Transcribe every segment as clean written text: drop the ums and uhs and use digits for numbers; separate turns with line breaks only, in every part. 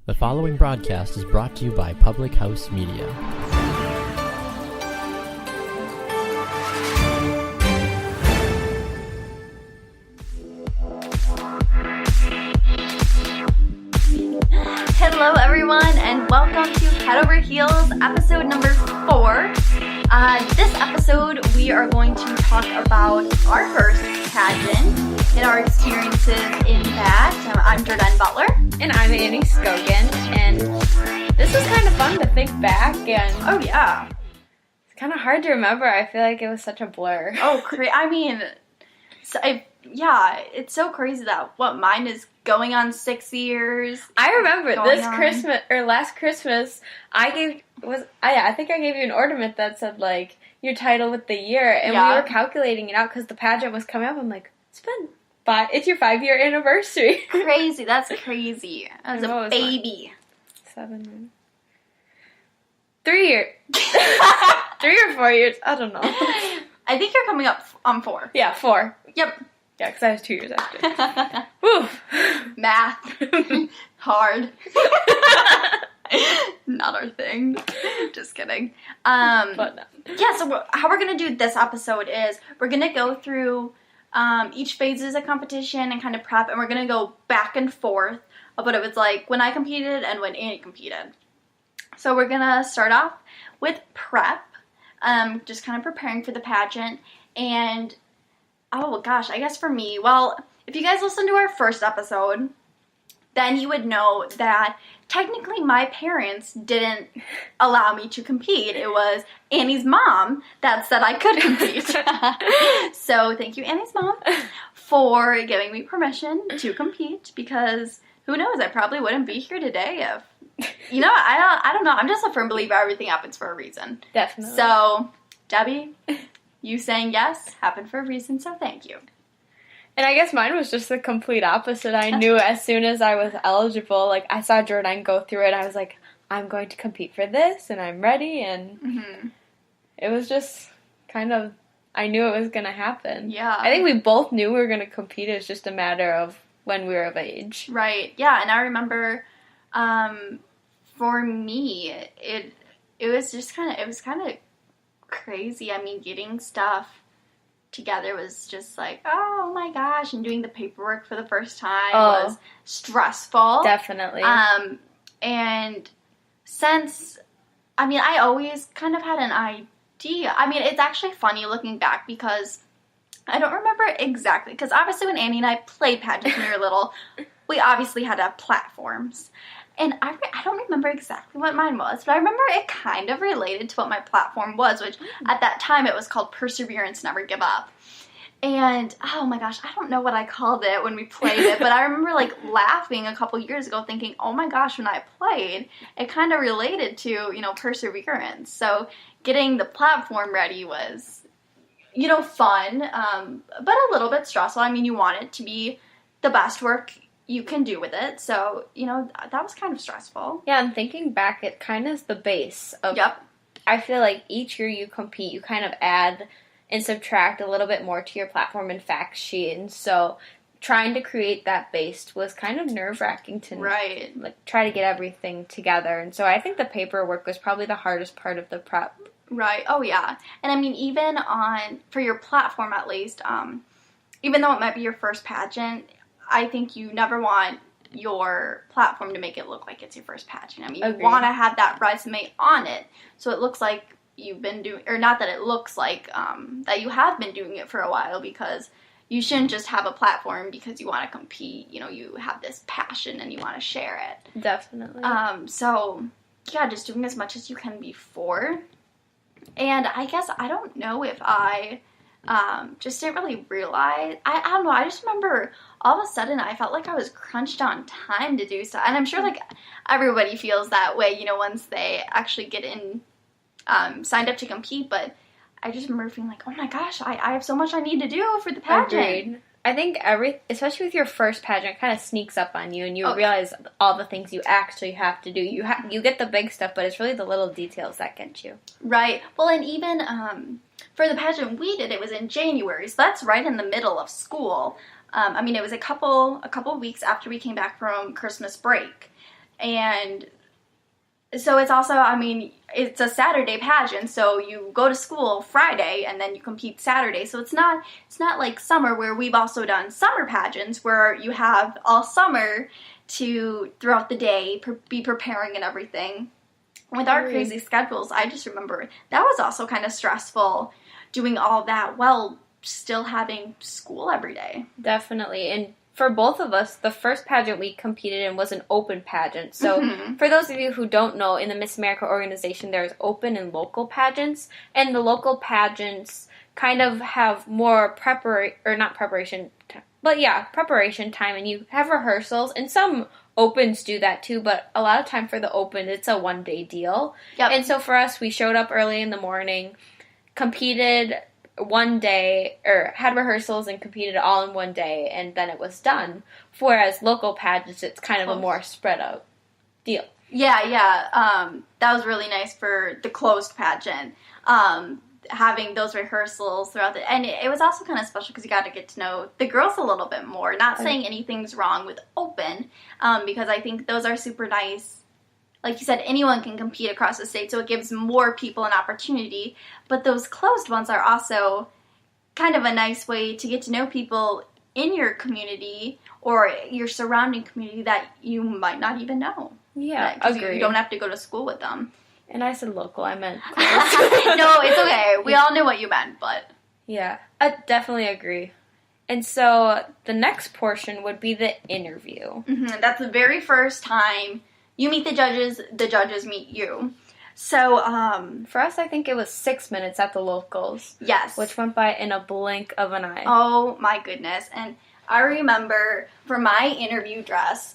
The following broadcast is brought to you by Public House Media.
Hello everyone and welcome to Head Over Heels episode number 4. This episode we are going to talk about our first pageant and our experiences in that. I'm Jordenne Butler.
And I'm Annie Scogan, and this was kind of fun to think back, and
oh yeah,
it's kind of hard to remember. I feel like it was such a blur.
Oh, I mean, it's so crazy that mine is going on 6 years.
I remember last Christmas, I think I gave you an ornament that said like your title with the year, and we were calculating it out because the pageant was coming up. I'm like, it's your 5-year anniversary.
Crazy, that's crazy. I was a baby.
7, 3 years. 3 or 4 years, I don't know.
I think you're coming up on 4.
Yeah, 4.
Yep.
Yeah, because I was 2 years after. Woo!
Math. Hard. Not our thing. Just kidding.
But no.
Yeah, so how we're going to do this episode is we're going to go through each phases of competition and kind of prep, and we're going to go back and forth of what it was like when I competed and when Annie competed. So we're going to start off with prep, just kind of preparing for the pageant, and oh gosh, I guess for me, well, if you guys listened to our first episode, then you would know that technically my parents didn't allow me to compete. It was Annie's mom that said I could compete. So thank you, Annie's mom, for giving me permission to compete, because who knows, I probably wouldn't be here today if, I don't know. I'm just a firm believer everything happens for a reason.
Definitely.
So, Debbie, you saying yes happened for a reason, so thank you.
And I guess mine was just the complete opposite. I knew as soon as I was eligible, like, I saw Jordenne go through it, I was like, I'm going to compete for this, and I'm ready, and it was just kind of, I knew it was going to happen.
Yeah.
I think we both knew we were going to compete. It was just a matter of when we were of age.
Right. Yeah, and I remember, for me, it was just kind of crazy. I mean, getting stuff together was just like, oh my gosh, and doing the paperwork for the first time was stressful.
Definitely.
And since, I always kind of had an idea. It's actually funny looking back because I don't remember exactly, because obviously when Annie and I played pageants when we were little, we obviously had to have platforms. And I don't remember exactly what mine was, but I remember it kind of related to what my platform was, which at that time it was called Perseverance, Never Give Up. And, oh my gosh, I don't know what I called it when we played it, but I remember laughing a couple years ago thinking, oh my gosh, when I played, it kind of related to, perseverance. So getting the platform ready was, fun, but a little bit stressful. You want it to be the best work you can do with it, so, that was kind of stressful.
Yeah, and thinking back, it kind of is the base of...
Yep.
I feel like each year you compete, you kind of add and subtract a little bit more to your platform and fact sheet, and so trying to create that base was kind of nerve-wracking to try to get everything together, and so I think the paperwork was probably the hardest part of the prep.
Right, oh yeah, and even for your platform at least, even though it might be your first pageant, I think you never want your platform to make it look like it's your first pageant. You want to have that resume on it, so it looks like you've been doing, or not that it looks like that you have been doing it for a while, because you shouldn't just have a platform because you want to compete. You have this passion and you want to share it.
Definitely.
So, yeah, just doing as much as you can before. And I guess I don't know if I just didn't really realize. I don't know. I just remember all of a sudden I felt like I was crunched on time to do stuff. And I'm sure everybody feels that way, once they actually get in, signed up to compete. But I just remember feeling like, oh my gosh, I have so much I need to do for the pageant.
Agreed. I think especially with your first pageant, it kind of sneaks up on you, and you realize all the things you actually have to do. You get the big stuff, but it's really the little details that get you.
Right. Well, and even for the pageant we did, it was in January, so that's right in the middle of school. It was a couple weeks after we came back from Christmas break. And so it's also, I mean, it's a Saturday pageant, so you go to school Friday and then you compete Saturday. So it's not like summer, where we've also done summer pageants where you have all summer to throughout the day be preparing and everything. With our crazy schedules, I just remember that was also kind of stressful, doing all that while still having school every day.
Definitely. And for both of us, the first pageant we competed in was an open pageant. So for those of you who don't know, in the Miss America organization, there's open and local pageants. And the local pageants kind of have more preparation time. And you have rehearsals. And some opens do that too. But a lot of time for the open, it's a one-day deal.
Yep.
And so for us, we showed up early in the morning, competed one day, or had rehearsals and competed all in one day, and then it was done. Whereas local pageants, it's kind of a more spread out deal.
Yeah. That was really nice for the closed pageant. Having those rehearsals throughout and it was also kind of special because you got to get to know the girls a little bit more. Not saying anything's wrong with open, because I think those are super nice. Like you said, anyone can compete across the state, so it gives more people an opportunity. But those closed ones are also kind of a nice way to get to know people in your community or your surrounding community that you might not even know.
Yeah,
agree. You don't have to go to school with them.
And I said local, I meant close.
No, it's okay. We all knew what you meant, but...
Yeah, I definitely agree. And so the next portion would be the interview.
Mm-hmm. That's the very first time you meet the judges meet you. So,
for us, I think it was 6 minutes at the locals.
Yes.
Which went by in a blink of an eye.
Oh, my goodness. And I remember for my interview dress,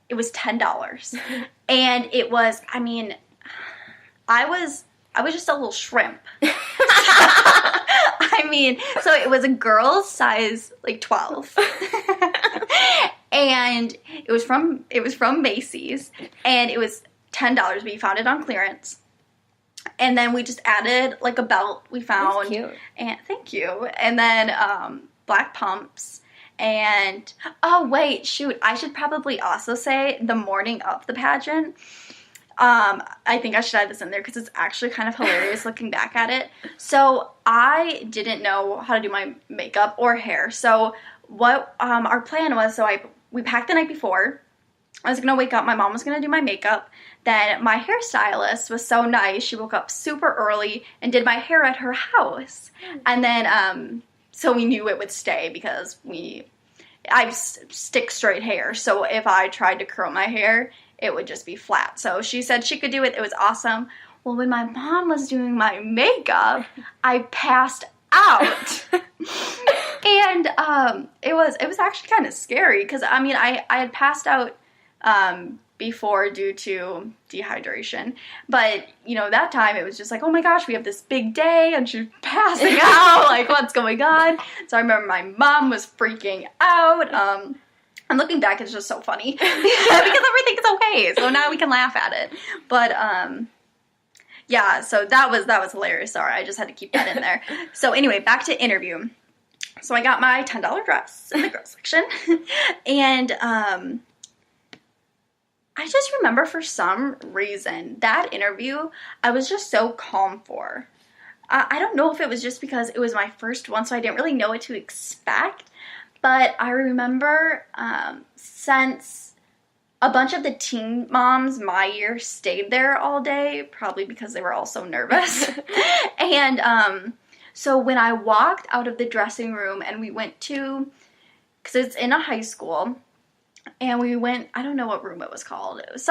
it was $10. And it was, I mean, I was just a little shrimp. I mean, so it was a girl's size, like 12. And it was from Macy's, and it was $10. We found it on clearance. And then we just added like a belt we found.
That's cute.
And thank you. And then black pumps. And oh wait, shoot, I should probably also say the morning of the pageant. I think I should add this in there because it's actually kind of hilarious looking back at it. So I didn't know how to do my makeup or hair. So what our plan was, we packed the night before. I was going to wake up. My mom was going to do my makeup. Then my hairstylist was so nice. She woke up super early and did my hair at her house. And then, so we knew it would stay because I have stick straight hair. So if I tried to curl my hair, it would just be flat. So she said she could do it. It was awesome. Well, when my mom was doing my makeup, I passed out. And it was actually kind of scary because, I mean, I had passed out before due to dehydration. But, you know, that time it was just like, oh my gosh, we have this big day and she's passing out. Like, what's going on? So I remember my mom was freaking out. And looking back, it's just so funny because everything is okay. So now we can laugh at it. But, yeah, so that was hilarious. Sorry, I just had to keep that in there. So anyway, back to interview. So I got my $10 dress in the girls section. And I just remember for some reason that interview I was just so calm for. I don't know if it was just because it was my first one, so I didn't really know what to expect. But I remember since a bunch of the teen moms my year stayed there all day, probably because they were all so nervous. And so when I walked out of the dressing room and we went to, because it's in a high school, and we went, I don't know what room it was called. It was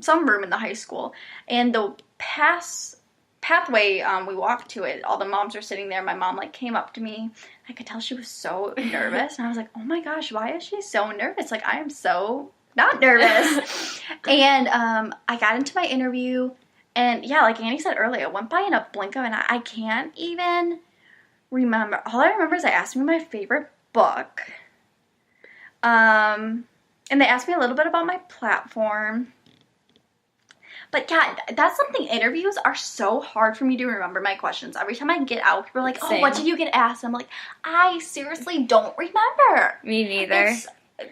some room in the high school. And the pathway, we walked to it. All the moms were sitting there. My mom, like, came up to me. I could tell she was so nervous. And I was like, oh my gosh, why is she so nervous? Like, I am so not nervous. And I got into my interview. And yeah, like Annie said earlier, it went by in a blink of an eye. I can't even remember. All I remember is they asked me my favorite book. And they asked me a little bit about my platform. But yeah, that's something, interviews are so hard for me to remember my questions. Every time I get out, people are like, oh,
Same.
what did you get asked? And I'm like, I seriously don't remember.
Me neither.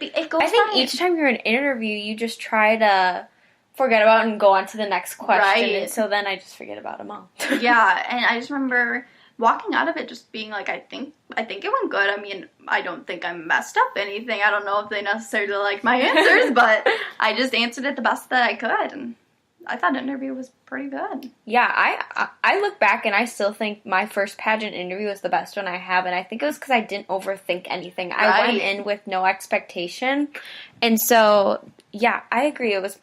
it goes
I think
by.
each time you're in an interview, you just try to forget about and go on to the next question.
Right.
And so then I just forget about them all.
Yeah, and I just remember walking out of it just being like, I think it went good. I mean, I don't think I messed up anything. I don't know if they necessarily like my answers, but I just answered it the best that I could, and I thought the interview was pretty good.
Yeah, I look back and I still think my first pageant interview was the best one I have, and I think it was because I didn't overthink anything.
Right.
I went in with no expectation, and so, yeah, I agree. It was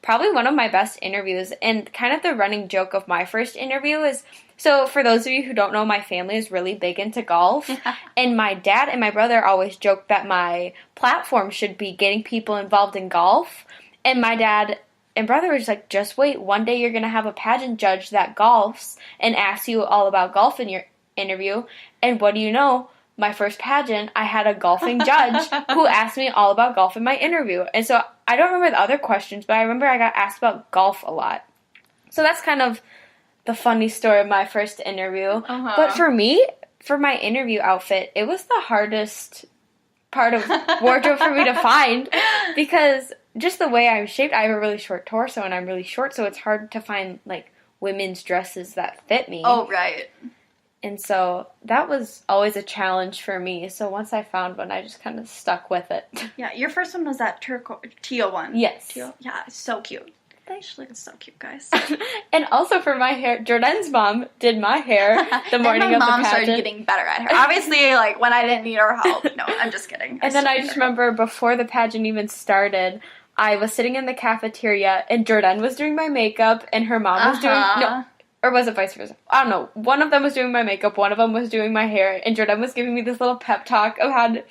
probably one of my best interviews, and kind of the running joke of my first interview is, so for those of you who don't know, my family is really big into golf, and my dad and my brother always joke that my platform should be getting people involved in golf, and my dad and brother were just like, just wait, one day you're going to have a pageant judge that golfs and asks you all about golf in your interview, and what do you know? My first pageant, I had a golfing judge who asked me all about golf in my interview. And so I don't remember the other questions, but I remember I got asked about golf a lot. So that's kind of the funny story of my first interview.
Uh-huh.
But for me, for my interview outfit, it was the hardest part of wardrobe for me to find, because just the way I'm shaped, I have a really short torso and I'm really short, so it's hard to find like women's dresses that fit me.
Oh, right.
And so that was always a challenge for me. So once I found one, I just kind of stuck with it.
Yeah, your first one was that teal one.
Yes.
Teal. Yeah, it's so cute. She looks so cute, guys.
And also for my hair, Jordenne's mom did my hair the morning of the pageant.
And my mom started getting better at her. Obviously, like, when I didn't need her help. No, I'm just kidding.
And then I just remember before the pageant even started, I was sitting in the cafeteria, and Jordenne was doing my makeup, and her mom was doing... No, or was it vice versa? I don't know. One of them was doing my makeup, one of them was doing my hair, and Jordenne was giving me this little pep talk of how to,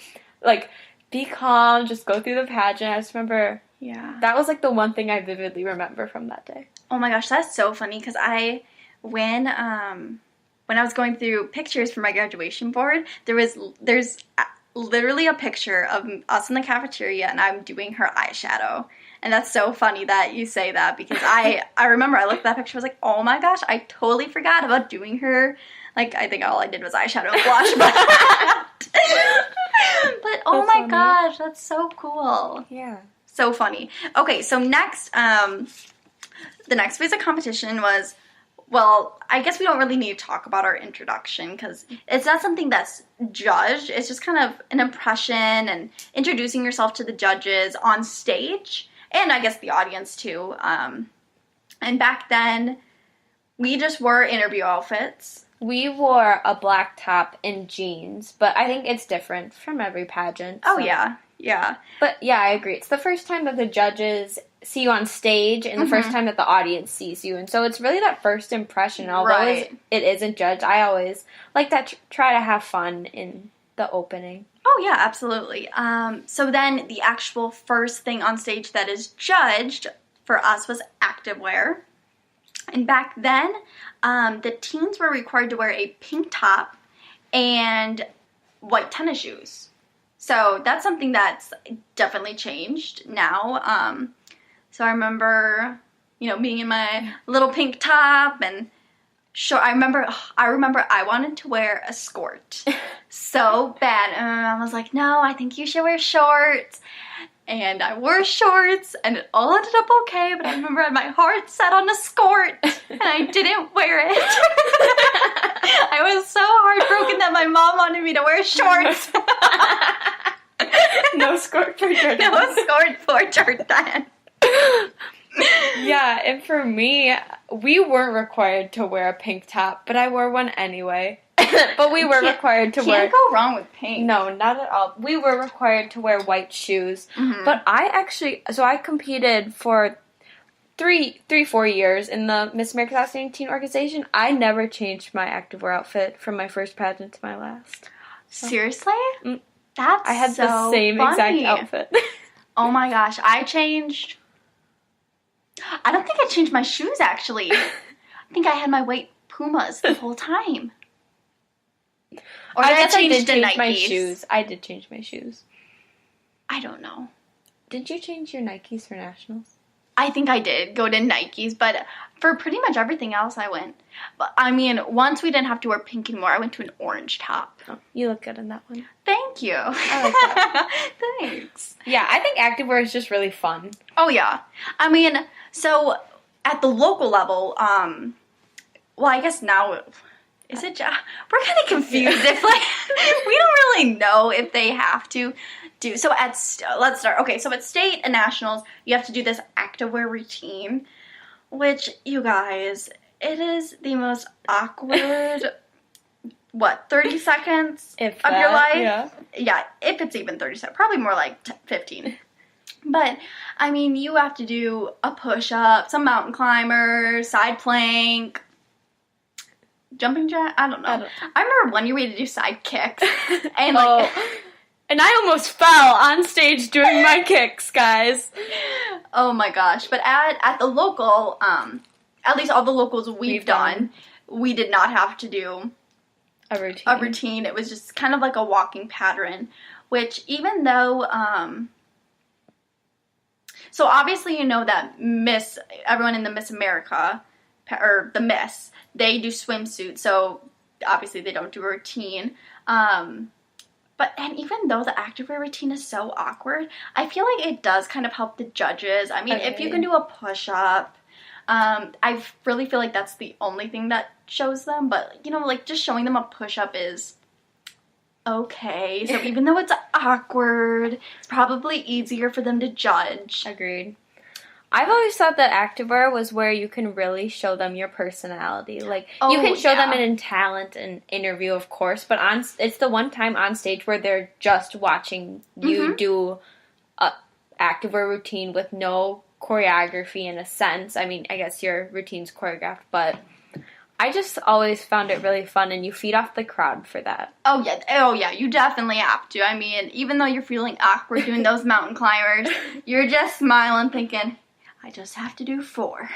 like, be calm, just go through the pageant. I just remember... Yeah. That was, like, the one thing I vividly remember from that day.
Oh, my gosh, that's so funny, because when I was going through pictures for my graduation board, there's literally a picture of us in the cafeteria, and I'm doing her eyeshadow. And that's so funny that you say that, because I remember I looked at that picture, I was like, oh my gosh, I totally forgot about doing her. Like, I think all I did was eyeshadow and blush, but oh my gosh, that's so cool.
Yeah.
So funny. Okay, so next, the next phase of competition was, well, I guess we don't really need to talk about our introduction, because it's not something that's judged. It's just kind of an impression and introducing yourself to the judges on stage, and I guess the audience too. And back then, we just wore interview outfits.
We wore a black top and jeans, but I think it's different from every pageant.
Oh, yeah. Yeah.
But, yeah, I agree. It's the first time that the judges see you on stage and the first time that the audience sees you. And so it's really that first impression. Although it isn't judged, I always like that try to have fun in the opening.
Oh, yeah, absolutely. So then the actual first thing on stage that is judged for us was activewear. And back then, the teens were required to wear a pink top and white tennis shoes. So that's something that's definitely changed now. So I remember, being in my little pink top and I remember I wanted to wear a skirt so bad. And my mom was like, no, I think you should wear shorts. And I wore shorts, and it all ended up okay, but I remember I had my heart set on a skirt, and I didn't wear it. I was so heartbroken that my mom wanted me to wear shorts.
No skirt for Jordenne.
No skirt for Jordenne.
Yeah, and for me, we weren't required to wear a pink top, but I wore one anyway. But we were required to wear...
Can't go wrong with pink.
No, not at all. We were required to wear white shoes. Mm-hmm. But I competed for 4 years in the Miss America 2018 organization. I never changed my activewear outfit from my first pageant to my last.
Seriously?
Mm.
I had so
the same
funny.
exact outfit.
Oh my gosh, I don't think I changed my shoes, actually. I think I had my white Pumas the whole time. Or
I did change
Nikes?
My shoes. I did change my shoes.
I don't know.
Didn't you change your Nikes for nationals?
I think I did go to Nike's, but for pretty much everything else I went. But I mean, once we didn't have to wear pink anymore, I went to an orange top.
Oh, you look good in that one.
Thank you.
I like that.
Thanks.
Yeah, I think activewear is just really fun.
Oh, yeah. I mean, so at the local level, well, I guess now, is it just, we're kind of confused if, like, we don't really know if they have to do, so let's start. Okay, so at state and nationals, you have to do this activewear routine, which, you guys, it is the most awkward, 30 seconds of your life?
Yeah.
Yeah, if it's even 30 seconds, probably more like 15. But, I mean, you have to do a push-up, some mountain climbers, side plank, jumping jack, I don't know. I remember one year we had to do side kicks, and like...
And I almost fell on stage doing my kicks, guys.
Oh my gosh. But at the local, at least all the locals we've done, we did not have to do
a routine.
It was just kind of like a walking pattern, which even though, so obviously you know that everyone in the Miss America, or the Miss, they do swimsuits, so obviously they don't do a routine. And even though the activewear routine is so awkward, I feel like it does kind of help the judges. I mean, if you can do a push-up, I really feel like that's the only thing that shows them. But, you know, like, just showing them a push-up is okay. So even though it's awkward, it's probably easier for them to judge.
Agreed. I've always thought that activewear was where you can really show them your personality. Like, you can show them in talent and interview, of course, but it's the one time on stage where they're just watching you do a activewear routine with no choreography in a sense. I mean, I guess your routine's choreographed, but I just always found it really fun, and you feed off the crowd for that. Oh, yeah, you definitely have to. I mean, even though you're feeling awkward doing those mountain climbers, you're just smiling thinking... I just have to do 4.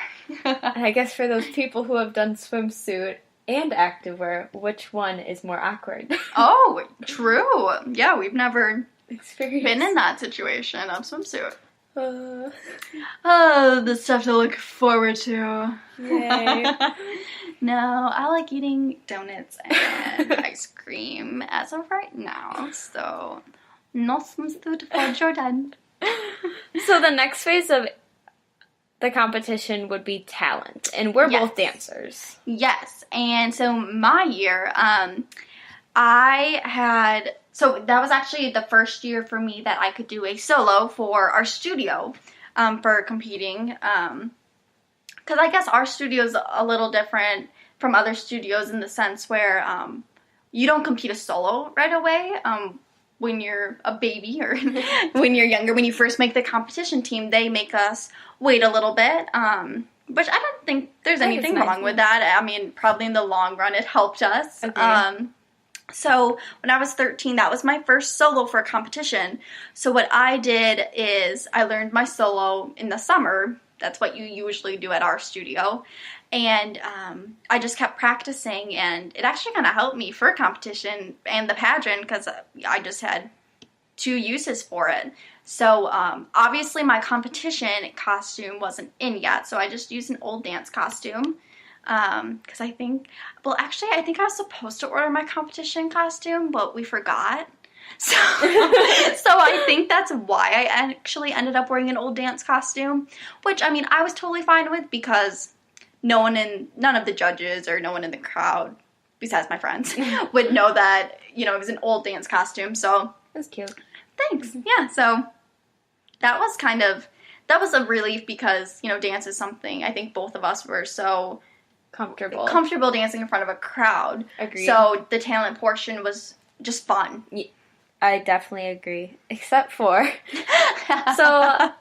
And I guess for those people who have done swimsuit and activewear, which one is more awkward?
Oh, true. Yeah, we've never been in that situation of swimsuit. The stuff to look forward to.
Yay.
No, I like eating donuts and ice cream as of right now, so no swimsuit for Jordenne.
So the next phase of the competition would be talent, and we're both dancers.
Yes, and so my year, so that was actually the first year for me that I could do a solo for our studio, for competing, because I guess our studio is a little different from other studios in the sense where, you don't compete a solo right away, when you're a baby or when you're younger. When you first make the competition team, they make us wait a little bit, which I don't think there's anything wrong with that. I mean, probably in the long run it helped us. Okay. So when I was 13, that was my first solo for a competition. So what I did is I learned my solo in the summer. That's what you usually do at our studio. And I just kept practicing, and it actually kind of helped me for competition and the pageant because I just had 2 uses for it. So obviously my competition costume wasn't in yet, so I just used an old dance costume because I think I was supposed to order my competition costume, but we forgot. So I think that's why I actually ended up wearing an old dance costume, which, I mean, I was totally fine with because none of the judges or no one in the crowd, besides my friends, would know that, you know, it was an old dance costume, so.
That's cute.
Thanks. Yeah, so that was a relief because, you know, dance is something I think both of us were so comfortable dancing in front of a crowd.
Agreed.
So the talent portion was just fun.
Yeah, I definitely agree, except for, so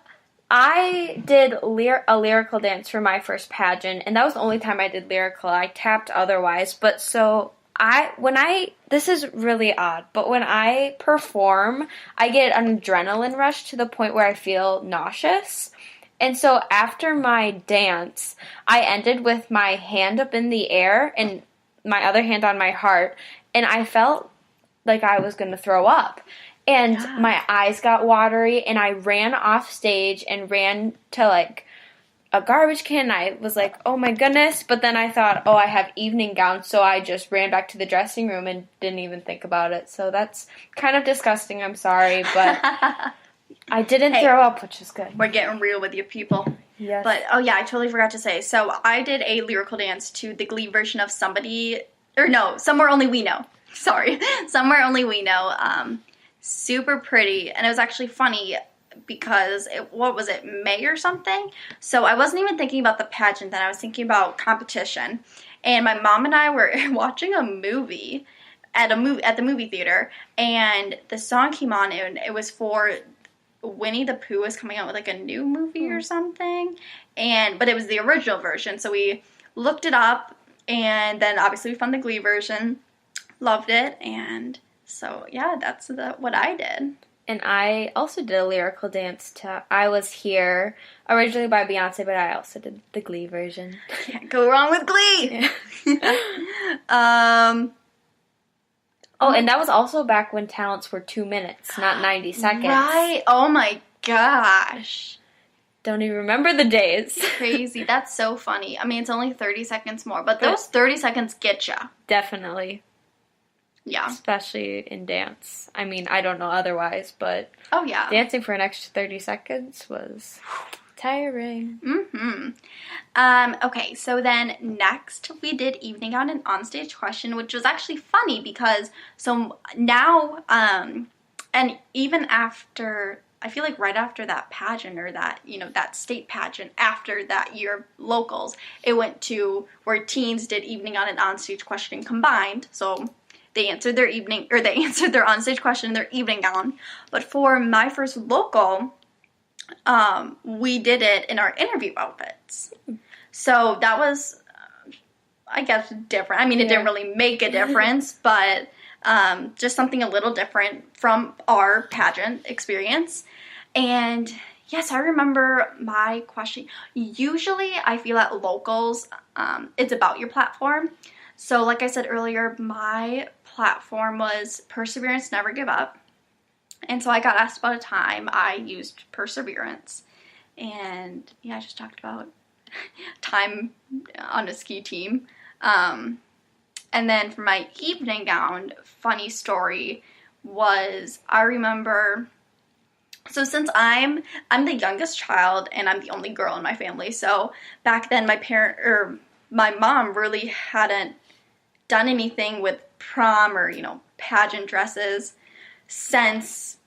I did a lyrical dance for my first pageant, and that was the only time I did lyrical. I tapped otherwise, but so this is really odd, but when I perform, I get an adrenaline rush to the point where I feel nauseous. And so after my dance, I ended with my hand up in the air and my other hand on my heart, and I felt like I was going to throw up. And my eyes got watery, and I ran off stage and ran to, like, a garbage can. I was like, oh my goodness. But then I thought, oh, I have evening gowns. So I just ran back to the dressing room and didn't even think about it. So that's kind of disgusting. I'm sorry. But I didn't throw up, which is good.
We're getting real with you people.
Yes.
But, oh yeah, I totally forgot to say. So I did a lyrical dance to the Glee version of Somewhere Only We Know. Sorry. Somewhere Only We Know. Super pretty. And it was actually funny because, May or something? So I wasn't even thinking about the pageant then. I was thinking about competition. And my mom and I were watching a movie at the movie theater. And the song came on, and it was for Winnie the Pooh was coming out with like a new movie or something. But it was the original version. So we looked it up. And then obviously we found the Glee version. Loved it. And so, yeah, that's what I did.
And I also did a lyrical dance to I Was Here, originally by Beyonce, but I also did the Glee version.
Can't go wrong with Glee!
Yeah. And that was also back when talents were 2 minutes, not 90 seconds.
Right. Oh my gosh.
Don't even remember the days.
Crazy. That's so funny. I mean, it's only 30 seconds more, but those 30 seconds get ya.
Definitely.
Yeah.
Especially in dance. I mean, I don't know otherwise, but
oh yeah,
dancing for an extra 30 seconds was tiring.
Okay, so then next we did evening gown and onstage question, which was actually funny because so now and even after, I feel like right after that pageant or that, that state pageant, after that year of locals, it went to where teens did evening gown and onstage question combined. So they answered their onstage question in their evening gown. But for my first local, we did it in our interview outfits. So that was, I guess, different. I mean, it didn't really make a difference, but just something a little different from our pageant experience. And yes, I remember my question. Usually I feel at locals, it's about your platform. So like I said earlier, my platform was perseverance, never give up. And so I got asked about a time I used perseverance. And yeah, I just talked about time on a ski team. And then for my evening gown, funny story was, I remember, so since I'm the youngest child and I'm the only girl in my family, so back then my mom really hadn't done anything with prom or, pageant dresses since,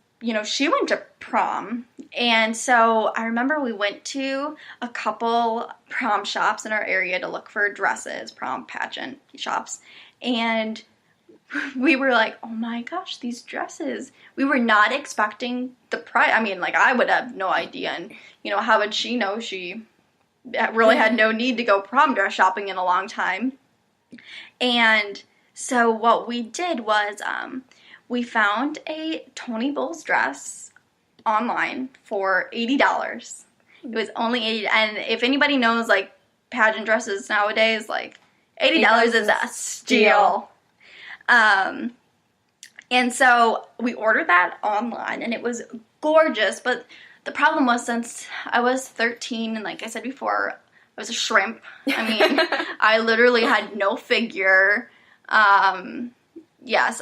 she went to prom. And so I remember we went to a couple prom shops in our area to look for dresses, prom pageant shops. And we were like, oh my gosh, these dresses. We were not expecting the price. I mean, I would have no idea. And, how would she know? She really had no need to go prom dress shopping in a long time. And so what we did was we found a Tony Bowles dress online for $80. It was only $80. And if anybody knows, pageant dresses nowadays, $80 is a steal. And so we ordered that online, and it was gorgeous. But the problem was, since I was 13, and like I said before, I was a shrimp. I mean, I literally had no figure. Yes,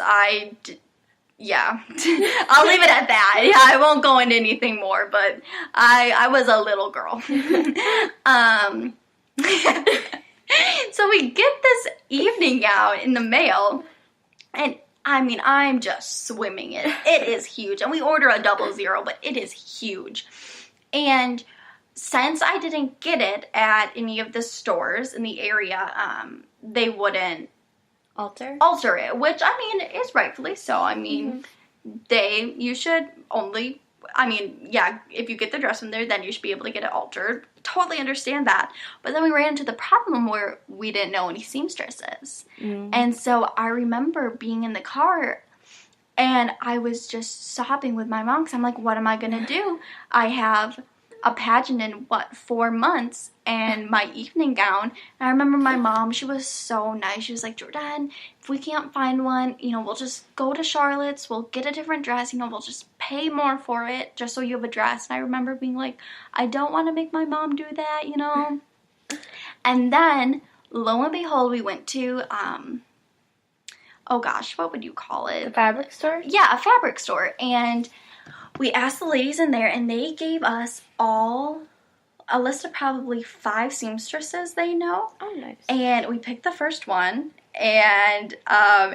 yeah. I'll leave it at that. Yeah, I won't go into anything more, but I was a little girl. So we get this evening gown in the mail, and I mean, I'm just swimming it. It is huge. And we order a 00, but it is huge. And since I didn't get it at any of the stores in the area, they wouldn't alter it, which, I mean, is rightfully so. I mean, you should only, I mean, yeah, if you get the dress from there, then you should be able to get it altered. Totally understand that. But then we ran into the problem where we didn't know any seamstresses. And so I remember being in the car, and I was just sobbing with my mom, because I'm like, what am I going to do? I have a pageant in 4 months, and my evening gown. And I remember my mom, she was so nice. She was like, Jordenne, if we can't find one, we'll just go to Charlotte's, we'll get a different dress, we'll just pay more for it just so you have a dress. And I remember being like, I don't want to make my mom do that, And then, lo and behold, we went to, oh gosh, what would you call it?
The fabric store?
Yeah, a fabric store. And we asked the ladies in there, and they gave us all a list of probably 5 seamstresses they know.
Oh, nice.
And we picked the first one, and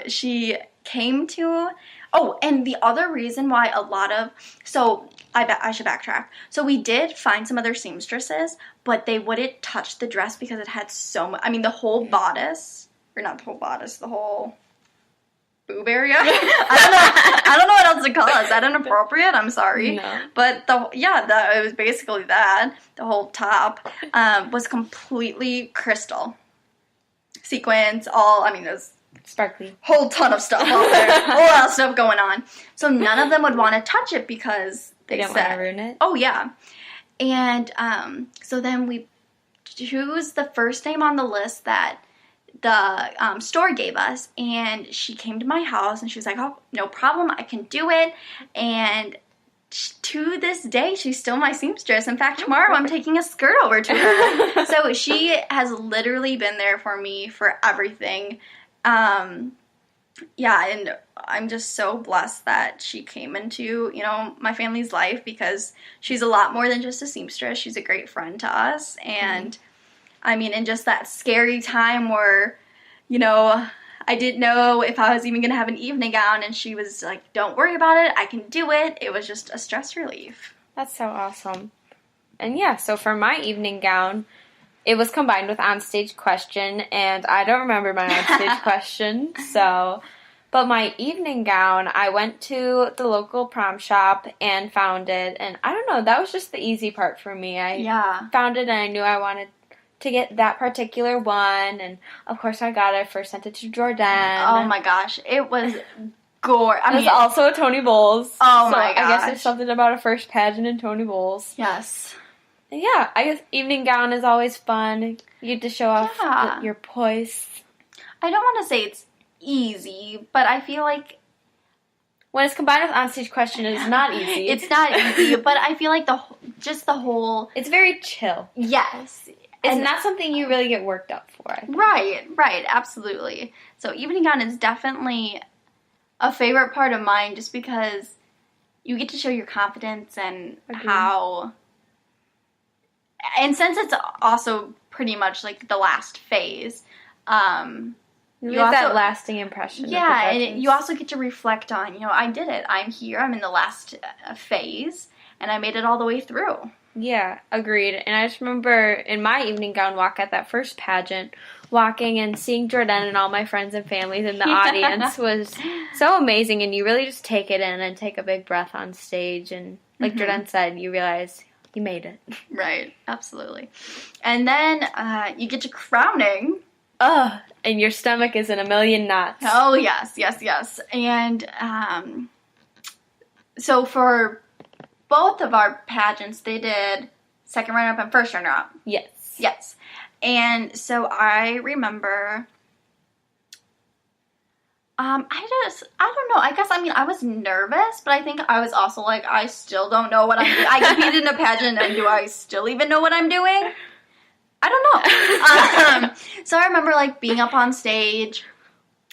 she came to... Oh, and the other reason why So, I should backtrack. So we did find some other seamstresses, but they wouldn't touch the dress because it had so much... I mean, the whole bodice... Or not the whole bodice, the whole... boob area. I don't know what else to call it. Is that inappropriate? I'm sorry.
No.
But it was basically that. The whole top was completely crystal. Sequins, there's
sparkly.
Whole ton of stuff out there. A whole lot of stuff going on. So none of them would want to touch it because they
didn't want to ruin it.
Oh yeah. And so then we choose the first name on the list that the store gave us, and she came to my house, and she was like, oh, no problem, I can do it. And to this day, she's still my seamstress. In fact, tomorrow I'm taking a skirt over to her. So she has literally been there for me for everything. Yeah, and I'm just so blessed that she came into, my family's life, because she's a lot more than just a seamstress. She's a great friend to us, and in just that scary time where, I didn't know if I was even going to have an evening gown, and she was like, don't worry about it, I can do it. It was just a stress relief.
That's so awesome. And yeah, so for my evening gown, it was combined with onstage question, and I don't remember my onstage question, but my evening gown, I went to the local prom shop and found it, and I don't know, that was just the easy part for me. I found it, and I knew I wanted to get that particular one, and of course I got it. First sent it to Jordenne.
Oh my gosh, it was gorgeous.
It was also a Tony Bowles.
Oh my gosh.
I guess there's something about a first pageant in Tony Bowles.
Yes.
And yeah, I guess evening gown is always fun. You get to show off your poise.
I don't want to say it's easy, but I feel like
when it's combined with onstage question, it's not easy.
It's not easy, but I feel like the whole...
It's very chill.
Yes.
It's not something you really get worked up for.
Right, absolutely. So evening gown is definitely a favorite part of mine, just because you get to show your confidence and how... And since it's also pretty much like the last phase,
you leave that lasting impression.
Yeah, and you also get to reflect on, I did it. I'm here. I'm in the last phase, and I made it all the way through.
Yeah, agreed. And I just remember in my evening gown walk at that first pageant, walking and seeing Jordenne and all my friends and families in the audience was so amazing. And you really just take it in and take a big breath on stage. And like Jordenne said, you realize you made it.
Right, absolutely. And then you get to crowning.
Ugh, and your stomach is in a million knots.
Oh, yes. And so for both of our pageants, they did second runner-up and first runner-up. Yes. And so I remember, I don't know. I guess, I was nervous, but I think I was also like, I still don't know what I'm doing. I competed in a pageant, and do I still even know what I'm doing? I don't know. So I remember, being up on stage,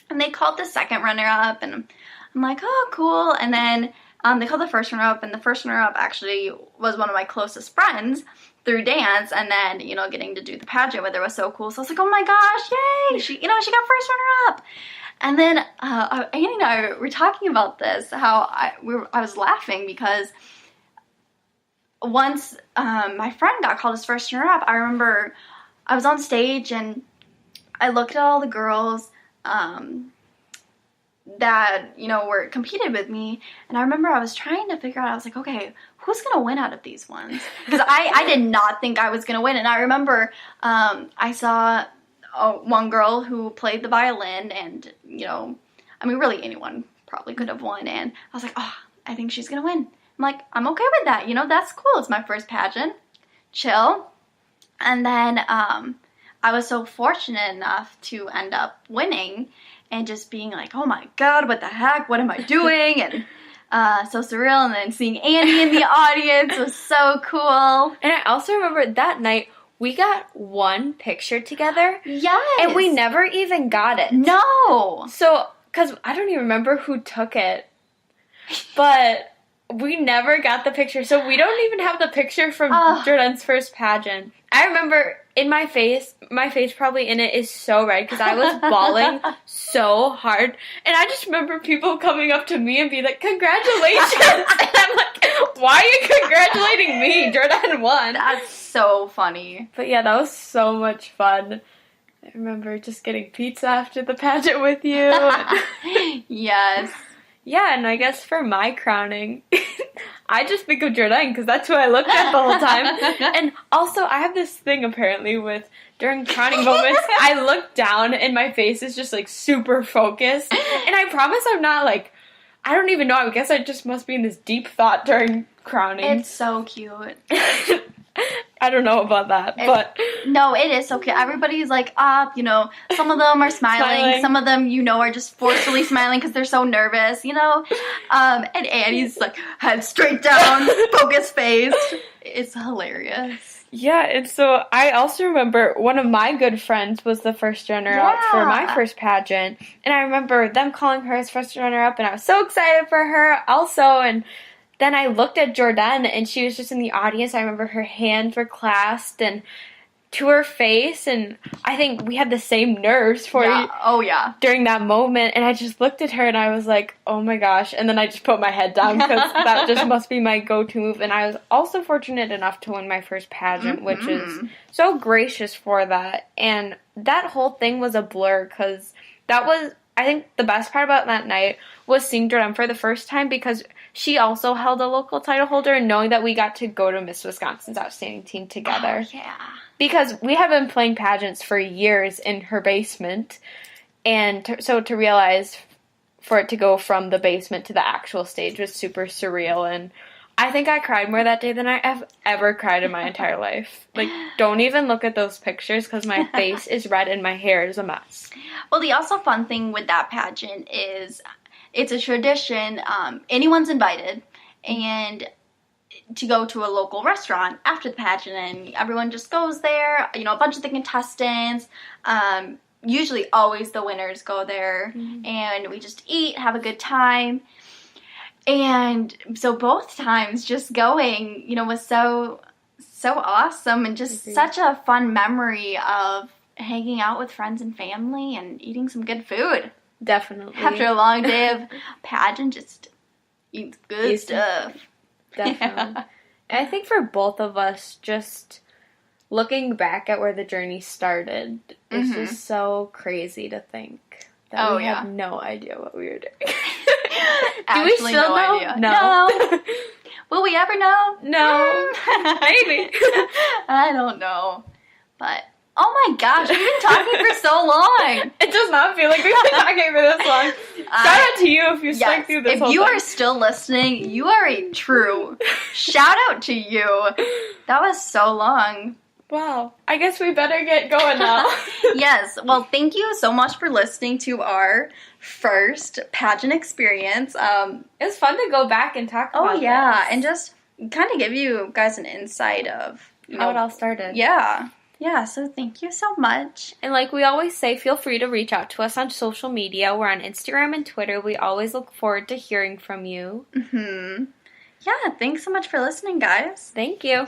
and they called the second runner-up, and I'm like, oh, cool. And then they called the first runner-up, and the first runner-up actually was one of my closest friends through dance, and then, getting to do the pageant with her was so cool. So I was like, oh my gosh, yay! She got first runner-up. And then Annie and I were talking about this, how I was laughing because once my friend got called as first runner-up, I remember I was on stage and I looked at all the girls that, were competed with me, and I remember I was trying to figure out, I was like, okay, who's going to win out of these ones? Because I did not think I was going to win, and I remember I saw one girl who played the violin, and, really anyone probably could have won, and I was like, oh, I think she's going to win. I'm like, I'm okay with that, that's cool, it's my first pageant, chill. And then I was so fortunate enough to end up winning and just being like, oh my God, what the heck? What am I doing? And so surreal. And then seeing Andy in the audience was so cool.
And I also remember that night we got one picture together.
Yes.
And we never even got it.
No.
So, because I don't even remember who took it. But we never got the picture. So we don't even have the picture from Jordan's first pageant. I remember in my face probably in it is so red because I was bawling so hard. And I just remember people coming up to me and being like, congratulations. And I'm like, why are you congratulating me? Jordenne won.
That's so funny.
But yeah, that was so much fun. I remember just getting pizza after the pageant with you.
Yes.
Yeah, and I guess for my crowning, I just think of Jordenne because that's who I looked at the whole time. And also, I have this thing apparently with during crowning moments, I look down and my face is just like super focused. And I promise I'm not like, I don't even know. I guess I just must be in this deep thought during crowning.
It's so cute.
I don't know about that, but...
No, it is so cute. Everybody's like up, you know. Some of them are smiling. Some of them, you know, are just forcefully smiling because they're so nervous, you know. And Annie's like, head straight down, focus face. It's hilarious.
Yeah, and so I also remember one of my good friends was the first runner-up for my first pageant. And I remember them calling her as first runner-up, and I was so excited for her also, and... Then I looked at Jordenne, and she was just in the audience. I remember her hands were clasped and to her face, and I think we had the same nerves during that moment. And I just looked at her, and I was like, oh my gosh. And then I just put my head down because that just must be my go-to move. And I was also fortunate enough to win my first pageant, which is so gracious for that. And that whole thing was a blur because that was... I think the best part about that night was seeing Jordenne for the first time because she also held a local title holder and knowing that we got to go to Miss Wisconsin's Outstanding Team together.
Oh, yeah.
Because we have been playing pageants for years in her basement. And so to realize for it to go from the basement to the actual stage was super surreal. And I think I cried more that day than I have ever cried in my entire life. Like, don't even look at those pictures because my face is red and my hair is a mess.
Well, the also fun thing with that pageant is it's a tradition. Anyone's invited and to go to a local restaurant after the pageant, and everyone just goes there. You know, a bunch of the contestants. Usually always the winners go there, and we just eat, have a good time. And so both times just going, you know, was so awesome and just such a fun memory of hanging out with friends and family and eating some good food.
Definitely.
After a long day of pageant, just eat good stuff.
Definitely. Yeah. And I think for both of us, just looking back at where the journey started is just so crazy to think that we had no idea what we were doing. Do we still know?
Idea. No. Will we ever know?
No. Maybe.
I don't know. But, oh my gosh, we've been talking for so long.
It does not feel like we've been talking for this long. Shout out to you if you stuck through this whole thing.
If you are still listening, you are a true shout out to you. That was so long.
Wow. I guess we better get going now.
Yes. Well, thank you so much for listening to our first pageant experience. It
was fun to go back and talk about this.
And just kind of give you guys an insight of
how it all started.
Yeah. Yeah, so thank you so much.
And like we always say, feel free to reach out to us on social media. We're on Instagram and Twitter. We always look forward to hearing from you.
Yeah, thanks so much for listening, guys.
Thank you.